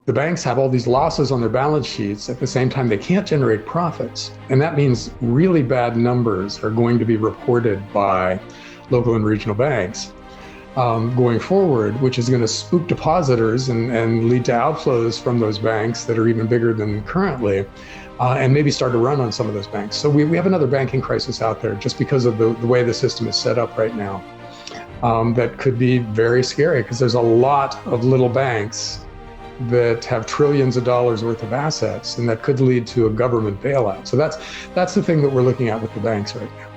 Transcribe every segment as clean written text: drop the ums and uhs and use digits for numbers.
the banks have all these losses on their balance sheets. At the same time, they can't generate profits. And that means really bad numbers are going to be reported by local and regional banks going forward, which is going to spook depositors and lead to outflows from those banks that are even bigger than currently, and maybe start to run on some of those banks. So we have another banking crisis out there just because of the way the system is set up right now. That could be very scary because there's a lot of little banks that have trillions of dollars worth of assets, and that could lead to a government bailout. So that's the thing that we're looking at with the banks right now.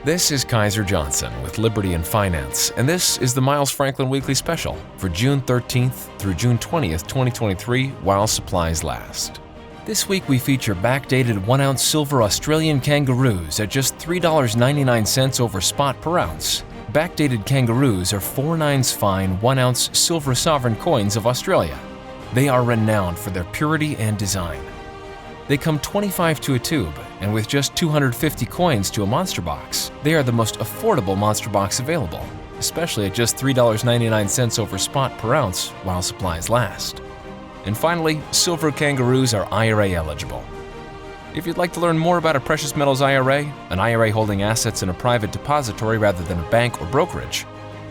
This is Kaiser Johnson with Liberty and Finance, and this is the Miles Franklin Weekly Special for June 13th through June 20th, 2023, while supplies last. This week we feature backdated 1-ounce silver Australian kangaroos at just $3.99 over spot per ounce. Backdated kangaroos are 4/9 fine 1-ounce silver sovereign coins of Australia. They are renowned for their purity and design. They come 25 to a tube, and with just 250 coins to a monster box, they are the most affordable monster box available, especially at just $3.99 over spot per ounce while supplies last. And finally, silver kangaroos are IRA eligible. If you'd like to learn more about a precious metals IRA, an IRA holding assets in a private depository rather than a bank or brokerage,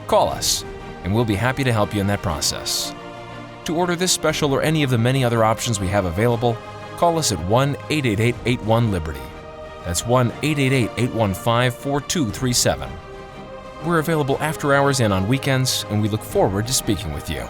call us, and we'll be happy to help you in that process. To order this special or any of the many other options we have available, call us at 1-888-81-LIBERTY. That's 1-888-815-4237. We're available after hours and on weekends, and we look forward to speaking with you.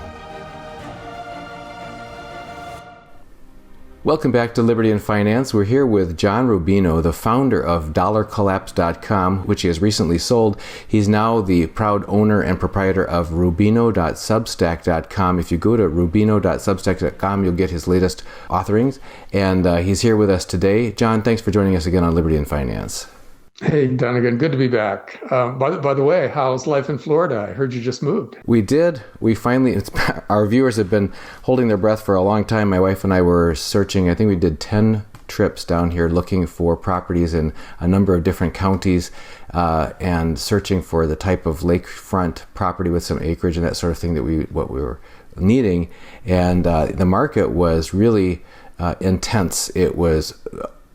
Welcome back to Liberty and Finance. We're here with John Rubino, the founder of DollarCollapse.com, which he has recently sold. He's now the proud owner and proprietor of Rubino.substack.com. If you go to Rubino.substack.com, you'll get his latest authoring. And he's here with us today. John, thanks for joining us again on Liberty and Finance. Hey, Donegan, good to be back. By the way, how's life in Florida? I heard you just moved. We did. We finally, our viewers have been holding their breath for a long time. My wife and I were searching, I think we did 10 trips down here looking for properties in a number of different counties and searching for the type of lakefront property with some acreage and that sort of thing that we were needing. And the market was really intense. It was...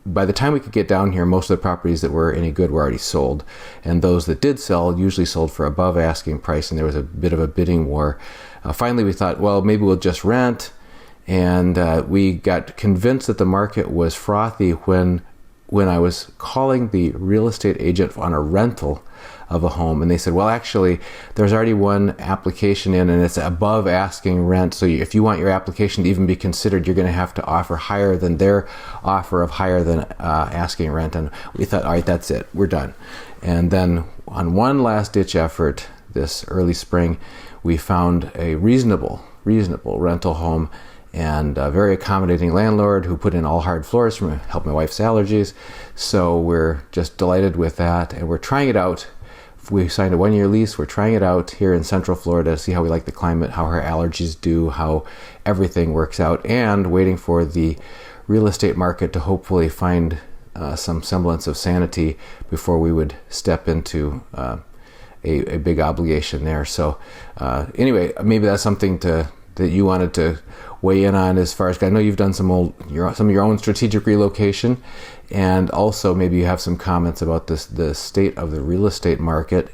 By the time we could get down here, most of the properties that were any good were already sold. And those that did sell usually sold for above asking price, and there was a bit of a bidding war. Finally, we thought, well, maybe we'll just rent. And we got convinced that the market was frothy when I was calling the real estate agent on a rental of a home, and they said, well, actually, there's already one application in, and it's above asking rent. So if you want your application to even be considered, you're going to have to offer higher than their offer of higher than asking rent. And we thought, all right, that's it, we're done. And then on one last ditch effort this early spring, we found a reasonable rental home and a very accommodating landlord who put in all hard floors to help my wife's allergies. So we're just delighted with that, and we're trying it out. We signed a 1-year lease. We're trying it out here in Central Florida to see how we like the climate, how her allergies do, how everything works out, and waiting for the real estate market to hopefully find some semblance of sanity before we would step into a big obligation there. So anyway, maybe that's something that you wanted to weigh in on as far as, I know you've done some of your own strategic relocation, and also maybe you have some comments about the state of the real estate market,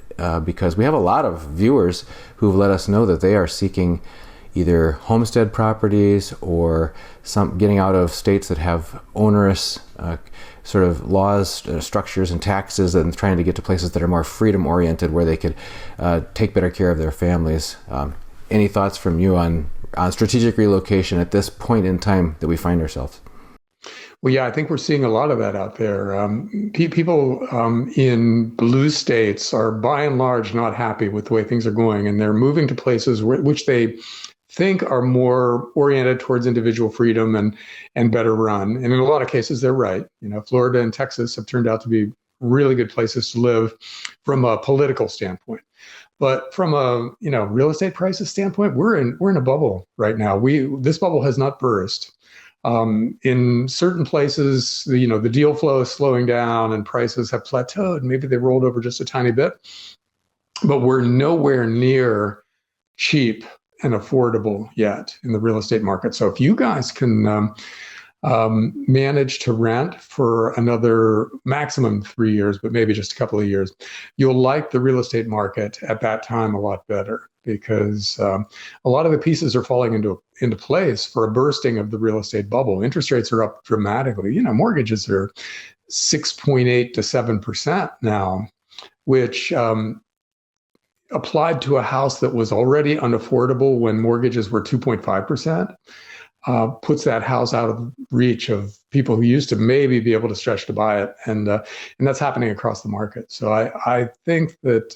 because we have a lot of viewers who've let us know that they are seeking either homestead properties or some getting out of states that have onerous sort of laws, structures, and taxes, and trying to get to places that are more freedom oriented where they could take better care of their families. Any thoughts from you on strategic relocation at this point in time that we find ourselves? Well, yeah, I think we're seeing a lot of that out there. People in blue states are by and large not happy with the way things are going, and they're moving to places which they think are more oriented towards individual freedom and better run. And in a lot of cases, they're right. Florida and Texas have turned out to be really good places to live from a political standpoint. But from a real estate prices standpoint, we're in a bubble right now. This bubble has not burst. In certain places, the deal flow is slowing down and prices have plateaued. Maybe they rolled over just a tiny bit, but we're nowhere near cheap and affordable yet in the real estate market. So if you guys can manage to rent for another maximum 3 years, but maybe just a couple of years, you'll like the real estate market at that time a lot better, because a lot of the pieces are falling into place for a bursting of the real estate bubble. Interest rates are up dramatically. Mortgages are 6.8 to 7% now, which applied to a house that was already unaffordable when mortgages were 2.5%. Puts that house out of reach of people who used to maybe be able to stretch to buy it, and that's happening across the market. So I think that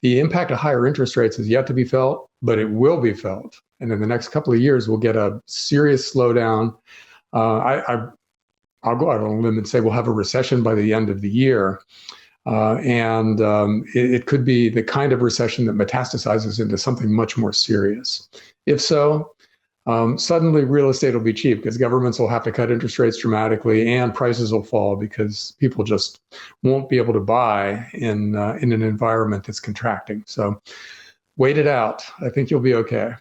the impact of higher interest rates is yet to be felt, but it will be felt, and in the next couple of years we'll get a serious slowdown. I'll go out on a limb and say we'll have a recession by the end of the year, and it could be the kind of recession that metastasizes into something much more serious. If so, suddenly real estate will be cheap because governments will have to cut interest rates dramatically, and prices will fall because people just won't be able to buy in an environment that's contracting. So wait it out. I think you'll be okay.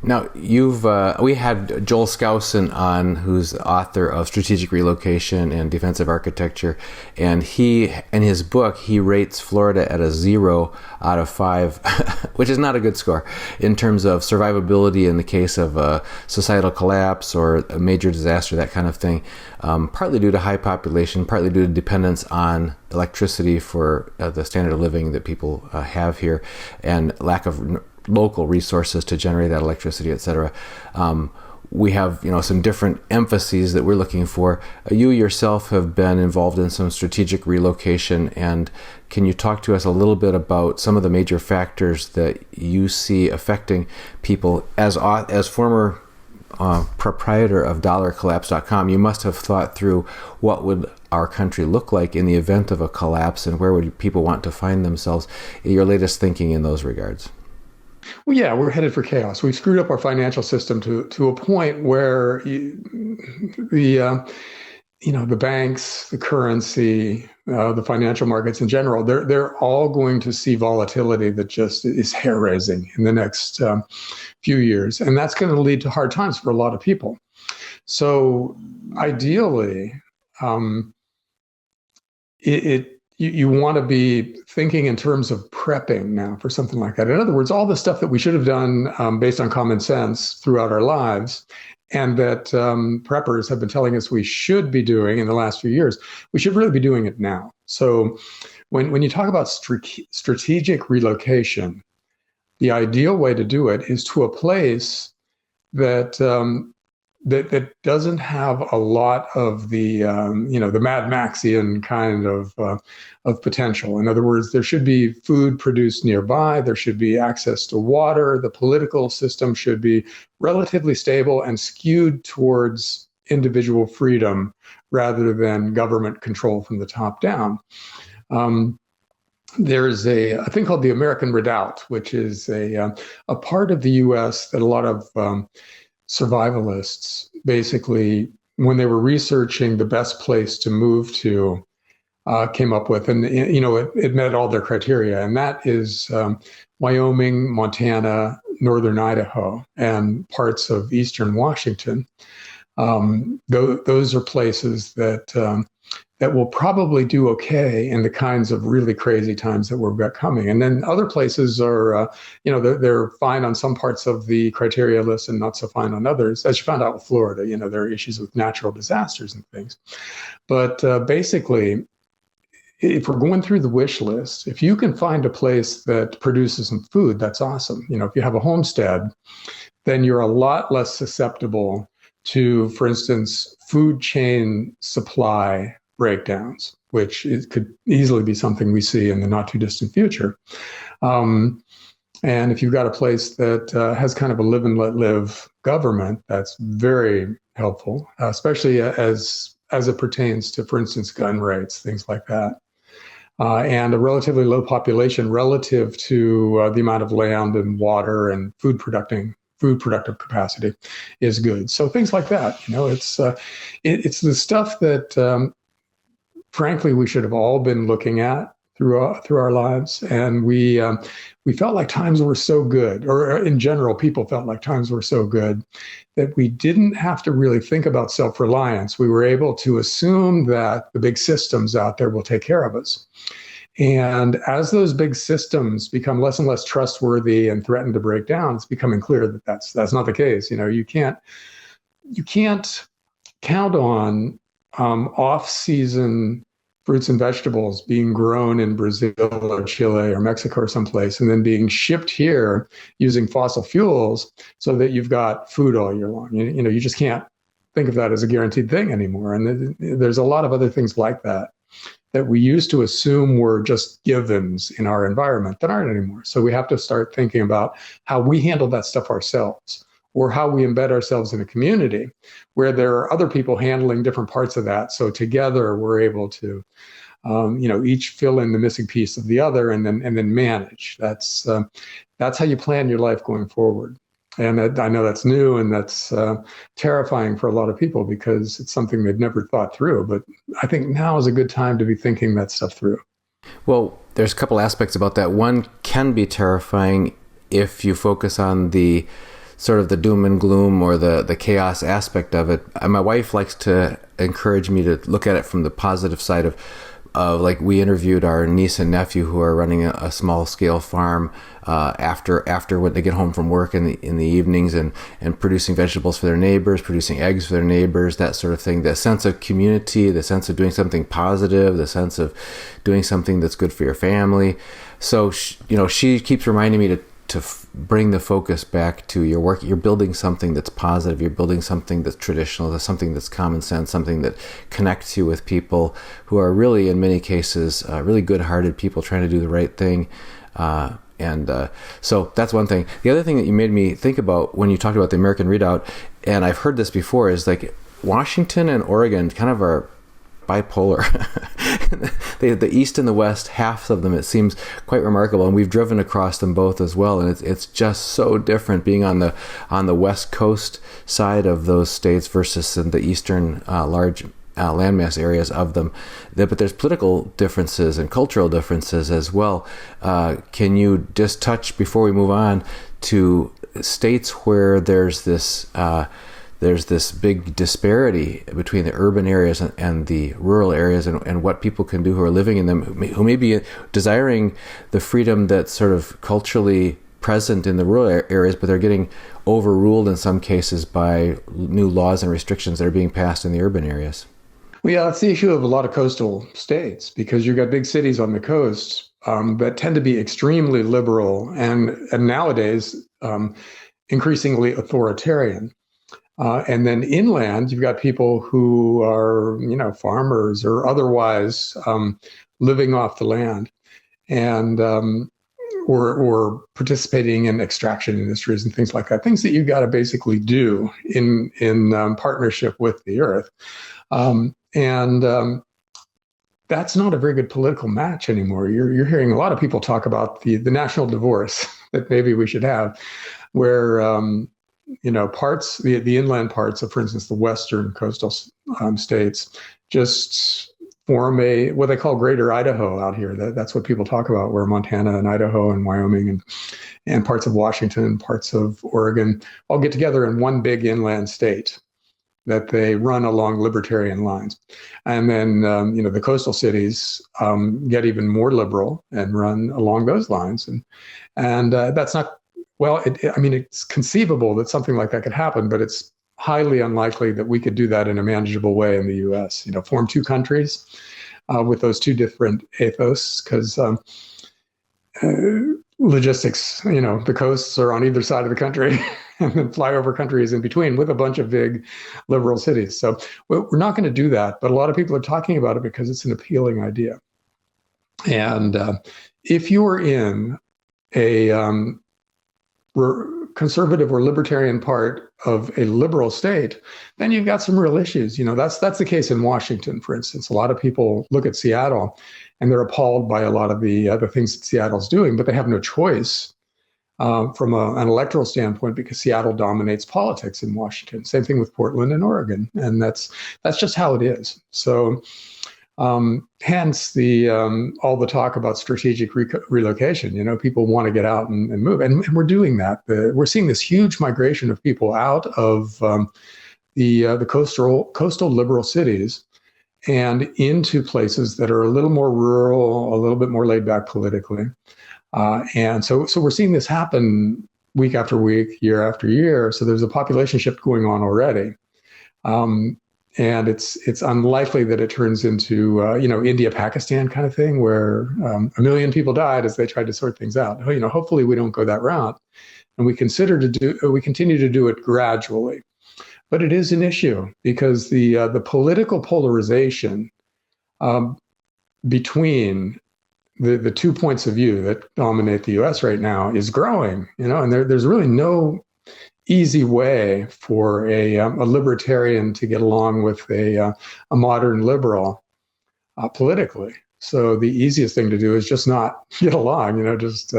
Now, we had Joel Skousen on, who's the author of Strategic Relocation and Defensive Architecture, and in his book, he rates Florida at a 0 out of 5, which is not a good score in terms of survivability in the case of a societal collapse or a major disaster, that kind of thing, partly due to high population, partly due to dependence on electricity for the standard of living that people have here, and lack of local resources to generate that electricity, etc. We have, some different emphases that we're looking for. You yourself have been involved in some strategic relocation, and can you talk to us a little bit about some of the major factors that you see affecting people? As former proprietor of dollarcollapse.com, you must have thought through what would our country look like in the event of a collapse, and where would people want to find themselves? Your latest thinking in those regards. Well, yeah, we're headed for chaos. We've screwed up our financial system to a point where the banks, the currency, the financial markets in general, they're all going to see volatility that just is hair raising in the next few years, and that's going to lead to hard times for a lot of people. So, ideally, you want to be thinking in terms of prepping now for something like that. In other words, all the stuff that we should have done based on common sense throughout our lives, and that preppers have been telling us we should be doing in the last few years, we should really be doing it now. So when you talk about strategic relocation, the ideal way to do it is to a place that that doesn't have a lot of the the Mad Maxian kind of potential. In other words, there should be food produced nearby. There should be access to water. The political system should be relatively stable and skewed towards individual freedom rather than government control from the top down. There's a thing called the American Redoubt, which is a part of the U.S. that a lot of survivalists basically, when they were researching the best place to move to, came up with, and it met all their criteria, and that is Wyoming, Montana, northern Idaho, and parts of eastern Washington. Those are places that will probably do okay in the kinds of really crazy times that we've got coming. And then other places are, they're fine on some parts of the criteria list and not so fine on others. As you found out with Florida, there are issues with natural disasters and things. But basically, if we're going through the wish list, if you can find a place that produces some food, that's awesome. If you have a homestead, then you're a lot less susceptible to, for instance, food chain supply breakdowns, which could easily be something we see in the not too distant future. And if you've got a place that has kind of a live and let live government, that's very helpful, especially as it pertains to, for instance, gun rates, things like that. And a relatively low population relative to the amount of land and water and food productive capacity is good. So things like that, it's the stuff that, frankly, we should have all been looking at through our lives, and we felt like times were so good, or in general, people felt like times were so good that we didn't have to really think about self-reliance. We were able to assume that the big systems out there will take care of us. And as those big systems become less and less trustworthy and threaten to break down, it's becoming clear that that's not the case. You can't count on off-season fruits and vegetables being grown in Brazil or Chile or Mexico or someplace, and then being shipped here using fossil fuels so that you've got food all year long. You just can't think of that as a guaranteed thing anymore. And there's a lot of other things like that we used to assume were just givens in our environment that aren't anymore. So we have to start thinking about how we handle that stuff ourselves, or how we embed ourselves in a community where there are other people handling different parts of that. So together we're able to, each fill in the missing piece of the other, and then manage. That's how you plan your life going forward. And I know that's new, and that's terrifying for a lot of people because it's something they've never thought through. But I think now is a good time to be thinking that stuff through. Well, there's a couple aspects about that. One can be terrifying if you focus on the sort of the doom and gloom or the chaos aspect of it. My wife likes to encourage me to look at it from the positive side of like, we interviewed our niece and nephew who are running a small scale farm after when they get home from work in the evenings, and producing vegetables for their neighbors, producing eggs for their neighbors, that sort of thing. The sense of community, the sense of doing something positive, the sense of doing something that's good for your family. So she keeps reminding me to bring the focus back to your work. You're building something that's positive. You're building something that's traditional. That's something that's common sense, something that connects you with people who are really, in many cases, really good-hearted people trying to do the right thing. So that's one thing. The other thing that you made me think about when you talked about the American Redoubt, and I've heard this before, is like Washington and Oregon kind of are bipolar. The East and the West, half of them, it seems quite remarkable, and we've driven across them both as well, and it's just so different being on the West Coast side of those states versus in the eastern large landmass areas of them. But there's political differences and cultural differences as well. Can you just touch, before we move on, to states where there's this big disparity between the urban areas and the rural areas, and what people can do who are living in them, who may be desiring the freedom that's sort of culturally present in the rural areas, but they're getting overruled in some cases by new laws and restrictions that are being passed in the urban areas? Well, yeah, that's the issue of a lot of coastal states, because you've got big cities on the coast that tend to be extremely liberal and nowadays increasingly authoritarian. And then inland, you've got people who are, farmers or otherwise living off the land, and or participating in extraction industries and things like that. Things that you've got to basically do in partnership with the earth, and that's not a very good political match anymore. You're hearing a lot of people talk about the national divorce that maybe we should have, where parts, the inland parts of, for instance, the western coastal states just form what they call Greater Idaho out here. That's what people talk about, where Montana and Idaho and Wyoming and parts of Washington and parts of Oregon all get together in one big inland state that they run along libertarian lines. And then, the coastal cities get even more liberal and run along those lines. And that's not, well, it's conceivable that something like that could happen, but it's highly unlikely that we could do that in a manageable way in the U.S. Form two countries with those two different ethos, because logistics, the coasts are on either side of the country, and then flyover countries in between with a bunch of big liberal cities. So we're not going to do that, but a lot of people are talking about it because it's an appealing idea. And if you're in a conservative or libertarian part of a liberal state, then you've got some real issues. That's the case in Washington, for instance. A lot of people look at Seattle and they're appalled by a lot of the other things that Seattle's doing, but they have no choice from an electoral standpoint, because Seattle dominates politics in Washington. Same thing with Portland and Oregon, and that's just how it is. So Hence the all the talk about strategic relocation. People want to get out and move, and we're doing that. We're seeing this huge migration of people out of the coastal liberal cities and into places that are a little more rural, a little bit more laid back politically. And so we're seeing this happen week after week, year after year. So there's a population shift going on already. And it's unlikely that it turns into, India, Pakistan kind of thing, where 1 million people died as they tried to sort things out. Hopefully we don't go that route, and we continue to do it gradually. But it is an issue because the political polarization between the 2 points of view that dominate the U.S. right now is growing. And there's really no easy way for a libertarian to get along with a modern liberal politically. So the easiest thing to do is just not get along, just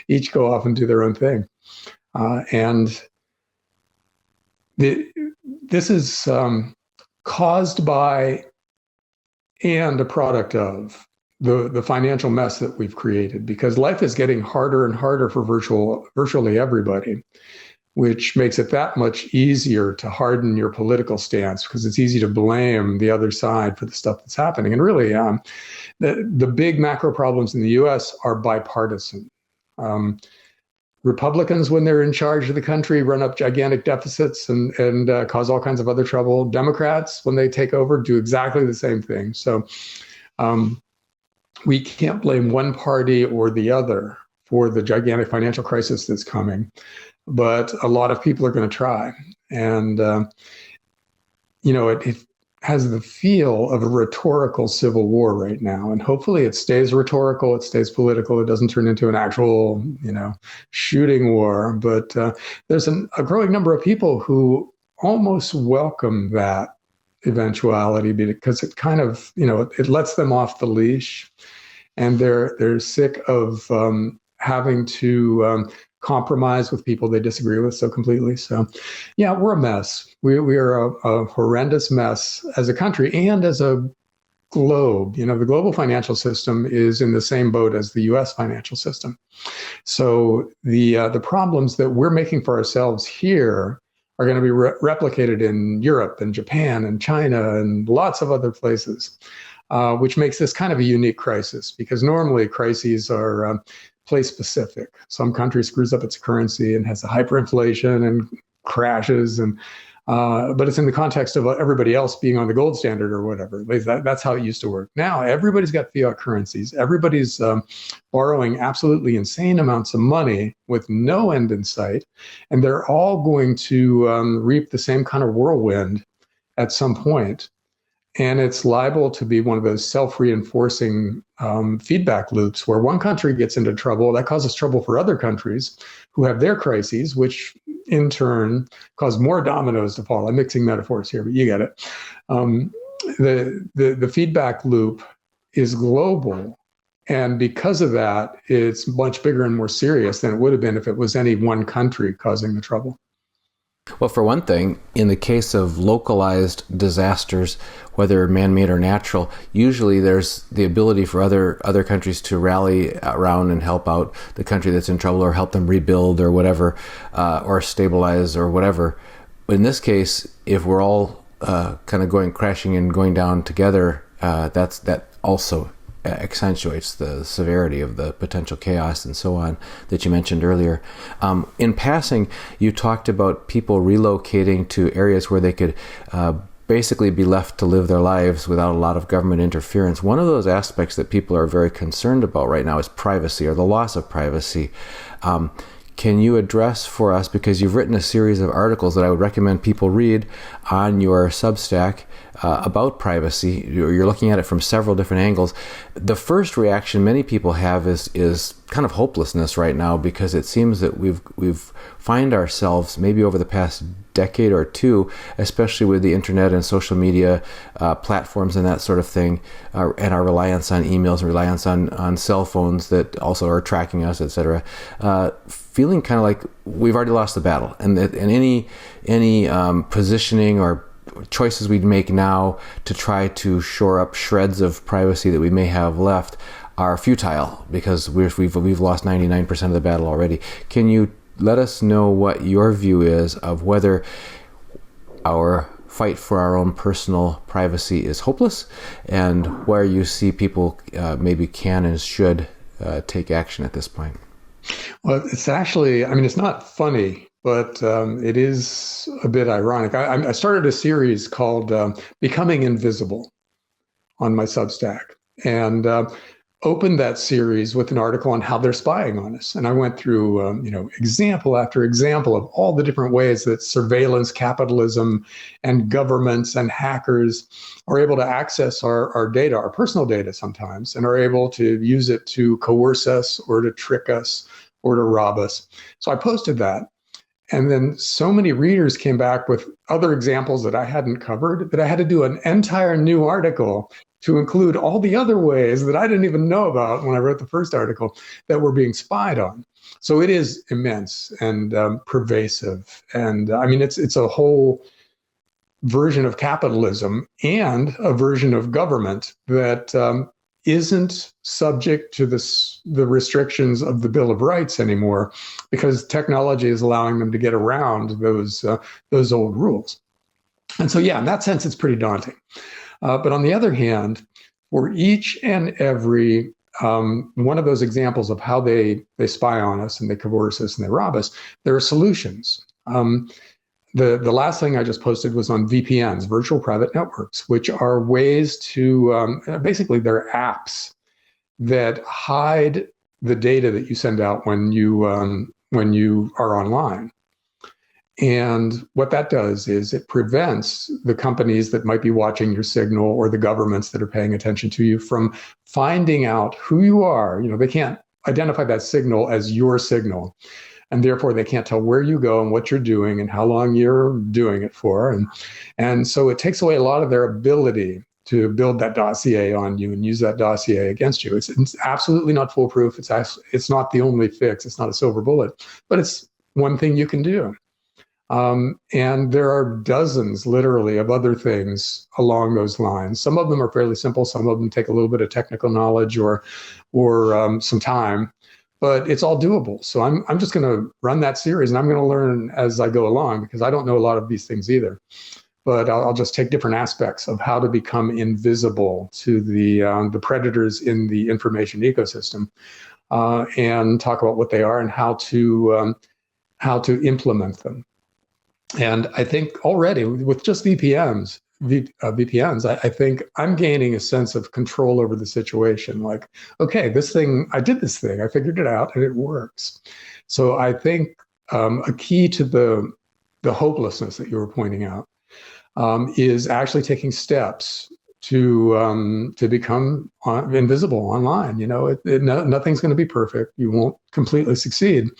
each go off and do their own thing. And this is caused by and a product of the financial mess that we've created, because life is getting harder and harder for virtually everybody, which makes it that much easier to harden your political stance, because it's easy to blame the other side for the stuff that's happening. And really, the big macro problems in the U.S. are bipartisan. Republicans, when they're in charge of the country, run up gigantic deficits and cause all kinds of other trouble. Democrats, when they take over, do exactly the same thing. So we can't blame one party or the other for the gigantic financial crisis that's coming. But a lot of people are going to try. And, it has the feel of a rhetorical civil war right now. And hopefully it stays rhetorical, it stays political, it doesn't turn into an actual, shooting war. But there's a growing number of people who almost welcome that eventuality, because it kind of, it lets them off the leash. And they're sick of having to compromise with people they disagree with so completely. So, yeah, we're a mess. We are a horrendous mess as a country and as a globe. The global financial system is in the same boat as the U.S. financial system. So the problems that we're making for ourselves here are going to be replicated in Europe and Japan and China and lots of other places, which makes this kind of a unique crisis, because normally crises are place specific. Some country screws up its currency and has a hyperinflation and crashes, but it's in the context of everybody else being on the gold standard or whatever. At least that's how it used to work. Now everybody's got fiat currencies. Everybody's borrowing absolutely insane amounts of money with no end in sight, and they're all going to reap the same kind of whirlwind at some point. And it's liable to be one of those self-reinforcing feedback loops where one country gets into trouble, that causes trouble for other countries who have their crises, which in turn cause more dominoes to fall. I'm mixing metaphors here, but you get it. The feedback loop is global. And because of that, it's much bigger and more serious than it would have been if it was any one country causing the trouble. Well, for one thing, in the case of localized disasters, whether man-made or natural, usually there's the ability for other countries to rally around and help out the country that's in trouble, or help them rebuild or whatever, or stabilize or whatever. But in this case, if we're all kind of going crashing and going down together, that also accentuates the severity of the potential chaos and so on that you mentioned earlier. In passing, you talked about people relocating to areas where they could basically be left to live their lives without a lot of government interference. One of those aspects that people are very concerned about right now is privacy, or the loss of privacy. Can you address for us, because you've written a series of articles that I would recommend people read on your Substack about privacy. You're looking at it from several different angles. The first reaction many people have is kind of hopelessness right now, because it seems that we've find ourselves maybe over the past decade or two, especially with the internet and social media platforms and that sort of thing, and our reliance on emails and reliance on cell phones that also are tracking us, etc., feeling kind of like we've already lost the battle, and any positioning or choices we'd make now to try to shore up shreds of privacy that we may have left are futile because we've lost 99% of the battle already. Can you let us know what your view is of whether our fight for our own personal privacy is hopeless, and where you see people maybe can and should take action at this point? Well, it's actually, it's not funny, but it is a bit ironic. I started a series called Becoming Invisible on my Substack, and opened that series with an article on how they're spying on us. And I went through, example after example of all the different ways that surveillance capitalism and governments and hackers are able to access our data, our personal data sometimes, and are able to use it to coerce us or to trick us or to rob us. So I posted that. And then so many readers came back with other examples that I hadn't covered that I had to do an entire new article to include all the other ways that I didn't even know about when I wrote the first article that were being spied on. So it is immense and pervasive. And it's a whole version of capitalism and a version of government that isn't subject to the restrictions of the Bill of Rights anymore, because technology is allowing them to get around those old rules. And so, in that sense, it's pretty daunting. But on the other hand, for each and every one of those examples of how they spy on us and they coerce us and they rob us, there are solutions. The last thing I just posted was on VPNs, virtual private networks, which are ways to, basically they're apps that hide the data that you send out when you are online. And what that does is it prevents the companies that might be watching your signal or the governments that are paying attention to you from finding out who you are. They can't identify that signal as your signal. And therefore, they can't tell where you go and what you're doing and how long you're doing it for. And so it takes away a lot of their ability to build that dossier on you and use that dossier against you. It's absolutely not foolproof. It's not the only fix. It's not a silver bullet, but it's one thing you can do. And there are dozens, literally, of other things along those lines. Some of them are fairly simple. Some of them take a little bit of technical knowledge or some time, but it's all doable. So I'm just going to run that series, and I'm going to learn as I go along, because I don't know a lot of these things either. But I'll just take different aspects of how to become invisible to the predators in the information ecosystem, and talk about what they are and how to implement them. And I think already with just VPNs, I think I'm gaining a sense of control over the situation. Like, okay, I did this thing, I figured it out, and it works. So I think a key to the hopelessness that you were pointing out is actually taking steps to become invisible online. Nothing's going to be perfect. You won't completely succeed.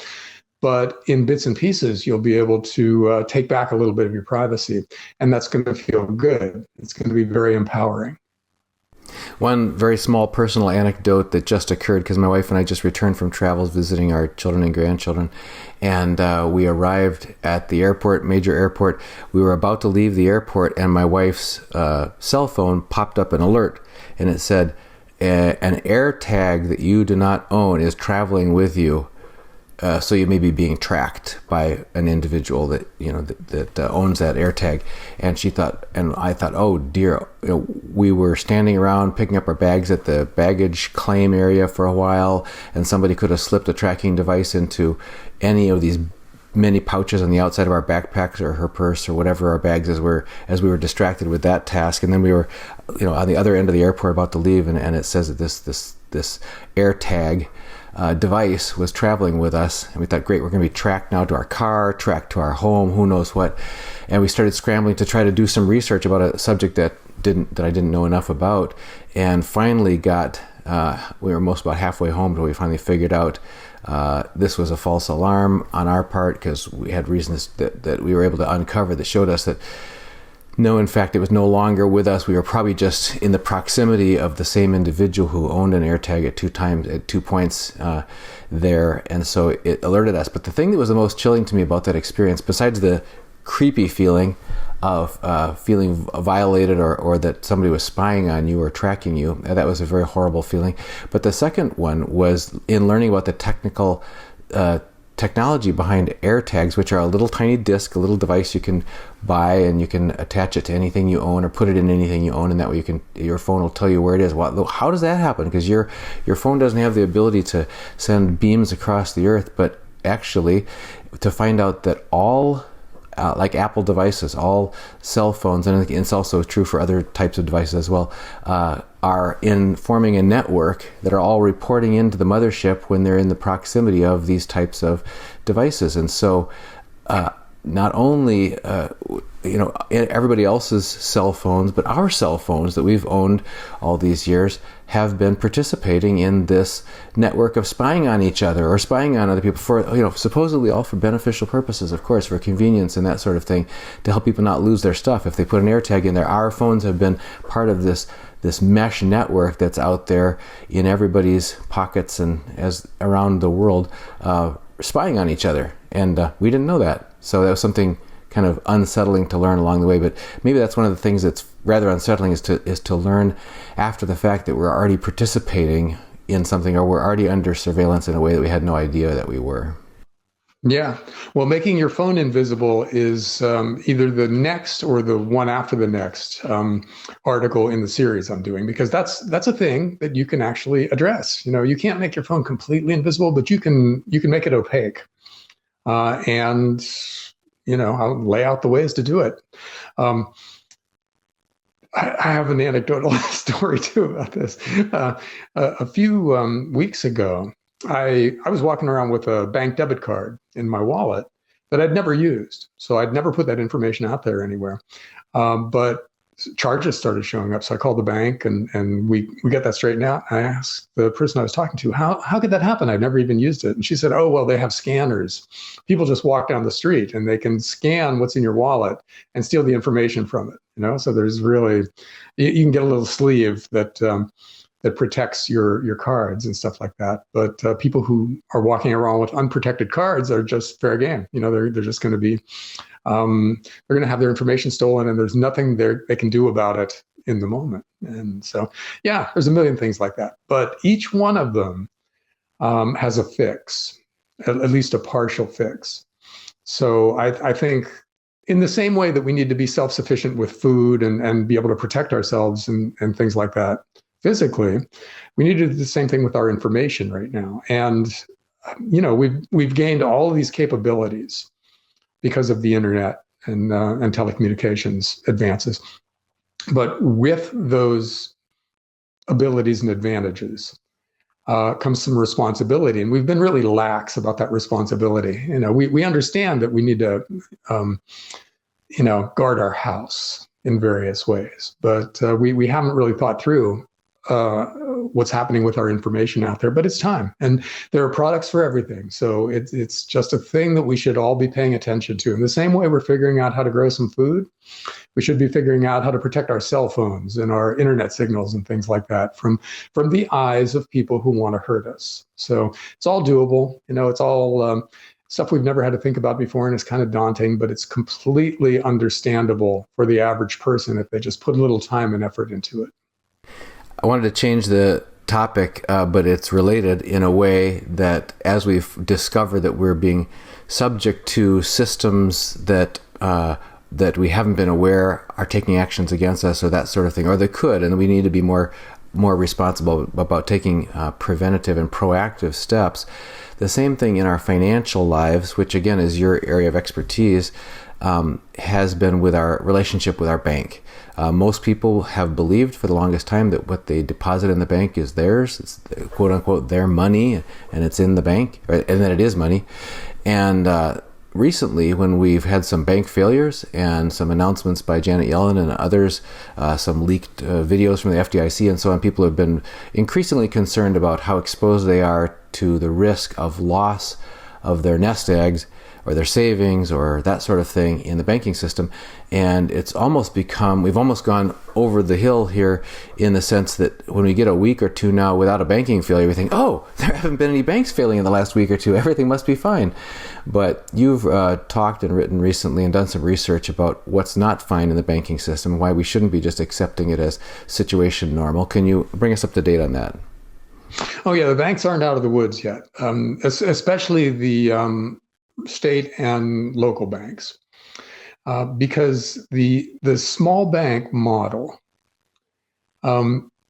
But in bits and pieces, you'll be able to take back a little bit of your privacy, and that's going to feel good. It's going to be very empowering. One very small personal anecdote that just occurred, because my wife and I just returned from travels visiting our children and grandchildren, and we arrived at the airport, major airport. We were about to leave the airport, and my wife's cell phone popped up an alert, and it said, an air tag that you do not own is traveling with you. So you may be being tracked by an individual that owns that AirTag. And she thought, and I thought, oh dear, we were standing around picking up our bags at the baggage claim area for a while, and somebody could have slipped a tracking device into any of these many pouches on the outside of our backpacks or her purse or whatever our bags as we were distracted with that task. And then we were, on the other end of the airport about to leave, and it says that this AirTag device was traveling with us, and we thought, great, we're going to be tracked now to our car, tracked to our home, who knows what. And we started scrambling to try to do some research about a subject that I didn't know enough about, and finally we were most about halfway home till we finally figured out this was a false alarm on our part, because we had reasons that we were able to uncover that showed us that no, in fact, it was no longer with us. We were probably just in the proximity of the same individual who owned an AirTag at 2 points there, and so it alerted us. But the thing that was the most chilling to me about that experience, besides the creepy feeling of feeling violated or that somebody was spying on you or tracking you. That was a very horrible feeling. But the second one was in learning about the technology behind AirTags, which are a little tiny disc, a little device you can buy, and you can attach it to anything you own or put it in anything you own, and that way your phone will tell you where it is. Well, how does that happen? Because your phone doesn't have the ability to send beams across the earth, but actually to find out that all like Apple devices, all cell phones, and it's also true for other types of devices as well, are in forming a network that are all reporting into the mothership when they're in the proximity of these types of devices. And so not only everybody else's cell phones, but our cell phones that we've owned all these years have been participating in this network of spying on each other or spying on other people for, supposedly all for beneficial purposes, of course, for convenience and that sort of thing, to help people not lose their stuff. If they put an AirTag in there, our phones have been part of this mesh network that's out there in everybody's pockets and as around the world, spying on each other. And we didn't know that. So that was something kind of unsettling to learn along the way. But maybe that's one of the things that's rather unsettling is to learn after the fact that we're already participating in something, or we're already under surveillance in a way that we had no idea that we were. Yeah. Well, making your phone invisible is either the next or the one after the next article in the series I'm doing, because that's a thing that you can actually address. You can't make your phone completely invisible, but you can make it opaque. And I'll lay out the ways to do it. I have an anecdotal story too about this. A few weeks ago, I was walking around with a bank debit card in my wallet that I'd never used. So I'd never put that information out there anywhere. But charges started showing up. So I called the bank and we got that straightened out. I asked the person I was talking to, how could that happen? I've never even used it. And she said, oh, well, they have scanners. People just walk down the street and they can scan what's in your wallet and steal the information from it. So there's really, you can get a little sleeve that protects your cards and stuff like that. But people who are walking around with unprotected cards are just fair game. They're just going to be, they're going to have their information stolen, and there's nothing they can do about it in the moment. And so, yeah, there's a million things like that. But each one of them has a fix, at least a partial fix. So I think in the same way that we need to be self-sufficient with food and be able to protect ourselves and things like that physically, we need to do the same thing with our information right now. And, we've gained all of these capabilities because of the internet and telecommunications advances. But with those abilities and advantages comes some responsibility. And we've been really lax about that responsibility. We understand that we need to, guard our house in various ways, but we haven't really thought through what's happening with our information out there. But it's time, and there are products for everything. So it's just a thing that we should all be paying attention to. In the same way we're figuring out how to grow some food, we should be figuring out how to protect our cell phones and our internet signals and things like that from the eyes of people who want to hurt us. So it's all doable. It's all stuff we've never had to think about before, and it's kind of daunting, but it's completely understandable for the average person if they just put a little time and effort into it. I wanted to change the topic, but it's related in a way that as we've discovered that we're being subject to systems that we haven't been aware are taking actions against us or that sort of thing, or they could, and we need to be more responsible about taking preventative and proactive steps. The same thing in our financial lives, which again is your area of expertise, has been with our relationship with our bank. Most people have believed for the longest time that what they deposit in the bank is theirs. It's quote unquote their money, and it's in the bank, and that it is money. And recently, when we've had some bank failures and some announcements by Janet Yellen and others, some leaked videos from the FDIC and so on, people have been increasingly concerned about how exposed they are to the risk of loss of their nest eggs or their savings or that sort of thing in the banking system. And it's almost we've almost gone over the hill here in the sense that when we get a week or two now without a banking failure, we think, oh, there haven't been any banks failing in the last week or two. Everything must be fine. But you've talked and written recently and done some research about what's not fine in the banking system, why we shouldn't be just accepting it as situation normal. Can you bring us up to date on that? Oh, yeah, the banks aren't out of the woods yet, especially the state and local banks, because the small bank model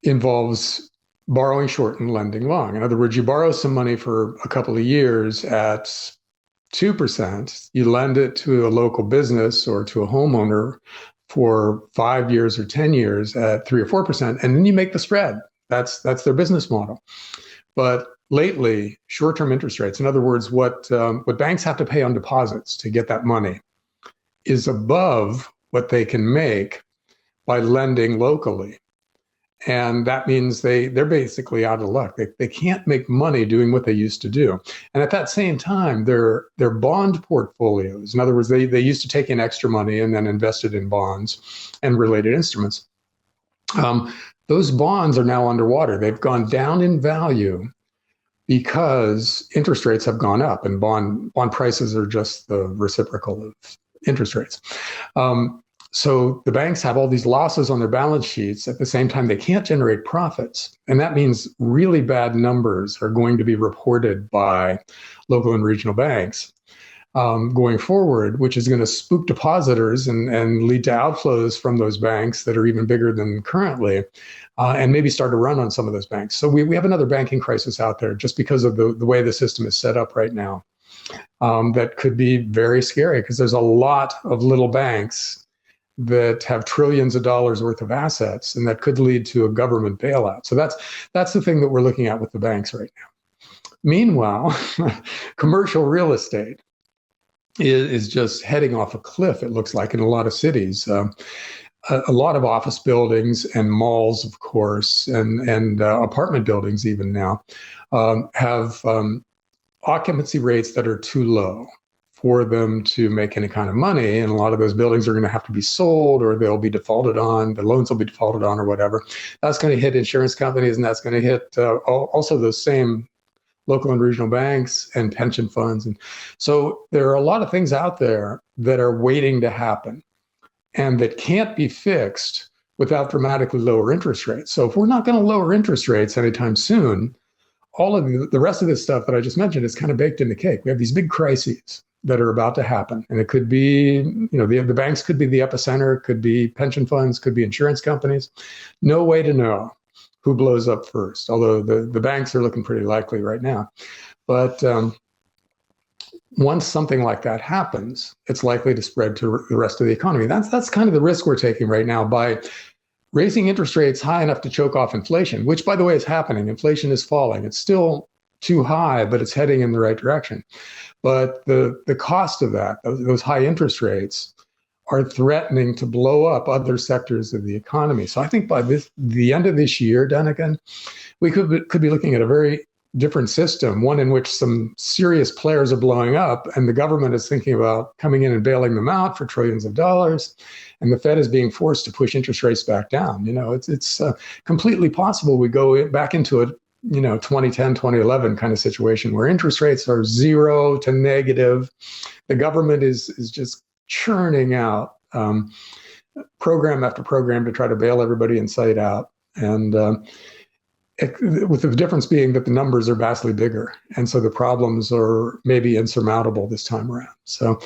involves borrowing short and lending long. In other words, you borrow some money for a couple of years at 2%, you lend it to a local business or to a homeowner for 5 years or 10 years at 3 or 4%, and then you make the spread. That's their business model. But lately, short-term interest rates, in other words, what banks have to pay on deposits to get that money, is above what they can make by lending locally. And that means they're basically out of luck. They can't make money doing what they used to do. And at that same time, their bond portfolios, in other words, they used to take in extra money and then invest it in bonds and related instruments. Those bonds are now underwater. They've gone down in value because interest rates have gone up, and bond prices are just the reciprocal of interest rates. So the banks have all these losses on their balance sheets. At the same time, they can't generate profits. And that means really bad numbers are going to be reported by local and regional banks going forward, which is going to spook depositors and lead to outflows from those banks that are even bigger than currently, and maybe start to run on some of those banks. So we have another banking crisis out there just because of the way the system is set up right now. That could be very scary because there's a lot of little banks that have trillions of dollars worth of assets, and that could lead to a government bailout. So that's the thing that we're looking at with the banks right now. Meanwhile, commercial real estate is just heading off a cliff, it looks like, in a lot of cities. A lot of office buildings and malls, of course, and apartment buildings even now have occupancy rates that are too low for them to make any kind of money. And a lot of those buildings are going to have to be sold, or they'll be defaulted on, the loans will be defaulted on, or whatever. That's going to hit insurance companies, and that's going to hit also those same local and regional banks and pension funds. And so there are a lot of things out there that are waiting to happen and that can't be fixed without dramatically lower interest rates. So if we're not going to lower interest rates anytime soon, all of the rest of this stuff that I just mentioned is kind of baked in the cake. We have these big crises that are about to happen. And it could be, the banks could be the epicenter, could be pension funds, could be insurance companies. No way to know who blows up first, although the banks are looking pretty likely right now. But once something like that happens, it's likely to spread to the rest of the economy. That's kind of the risk we're taking right now by raising interest rates high enough to choke off inflation, which, by the way, is happening. Inflation is falling. It's still too high, but it's heading in the right direction. But the cost of that, those high interest rates, are threatening to blow up other sectors of the economy. So I think by the end of this year, Dunnigan, we could be looking at a very different system, one in which some serious players are blowing up, and the government is thinking about coming in and bailing them out for trillions of dollars, and the Fed is being forced to push interest rates back down. It's completely possible we go back into a 2010, 2011 kind of situation where interest rates are 0 to negative. The government is just churning out program after program to try to bail everybody inside out. And with the difference being that the numbers are vastly bigger. And so the problems are maybe insurmountable this time around. So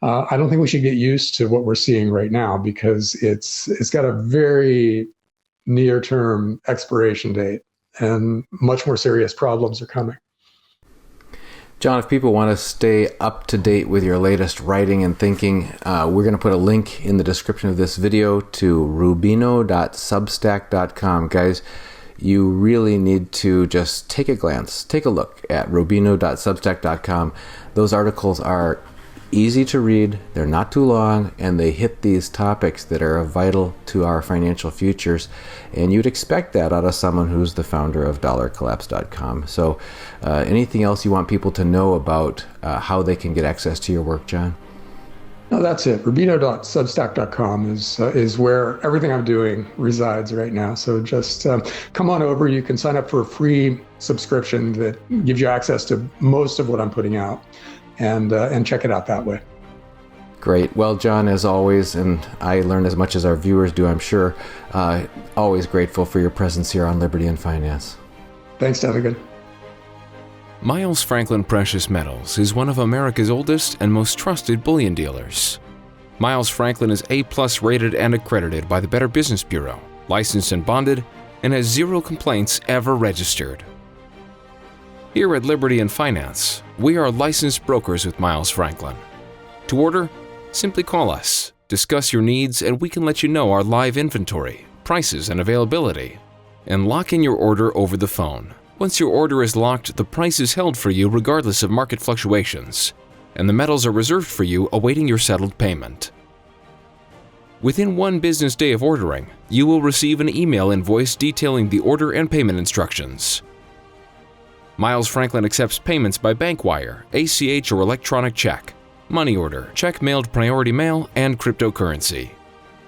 I don't think we should get used to what we're seeing right now, because it's got a very near-term expiration date, and much more serious problems are coming. John, if people want to stay up to date with your latest writing and thinking, we're going to put a link in the description of this video to rubino.substack.com. Guys, you really need to just take a look at rubino.substack.com. Those articles are easy to read, they're not too long, and they hit these topics that are vital to our financial futures. And you'd expect that out of someone who's the founder of dollarcollapse.com. So anything else you want people to know about how they can get access to your work, John? No, that's it. Rubino.substack.com is where everything I'm doing resides right now. So just come on over. You can sign up for a free subscription that gives you access to most of what I'm putting out, and check it out that way. Great. Well, John, as always, and I learn as much as our viewers do, I'm sure, always grateful for your presence here on Liberty and Finance. Thanks, Devigan. Miles Franklin Precious Metals is one of America's oldest and most trusted bullion dealers. Miles Franklin is A+ rated and accredited by the Better Business Bureau, licensed and bonded, and has 0 complaints ever registered. Here at Liberty and Finance, we are licensed brokers with Miles Franklin. To order, simply call us, discuss your needs, and we can let you know our live inventory, prices, and availability, and lock in your order over the phone. Once your order is locked, the price is held for you regardless of market fluctuations, and the metals are reserved for you awaiting your settled payment. Within 1 business day of ordering, you will receive an email invoice detailing the order and payment instructions. Miles Franklin accepts payments by bank wire, ACH or electronic check, money order, check mailed priority mail, and cryptocurrency.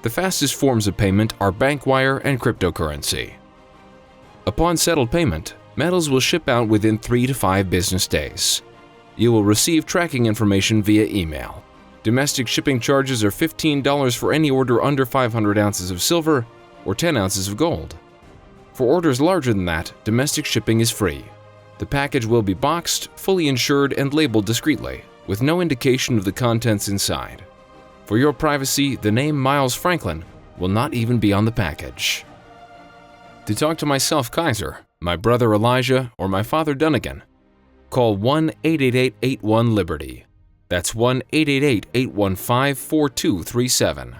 The fastest forms of payment are bank wire and cryptocurrency. Upon settled payment, metals will ship out within 3 to 5 business days. You will receive tracking information via email. Domestic shipping charges are $15 for any order under 500 ounces of silver or 10 ounces of gold. For orders larger than that, domestic shipping is free. The package will be boxed, fully insured, and labeled discreetly, with no indication of the contents inside. For your privacy, the name Miles Franklin will not even be on the package. To talk to myself, Kaiser, my brother Elijah, or my father Dunnigan, call 1-888-81-LIBERTY. That's 1-888-815-4237.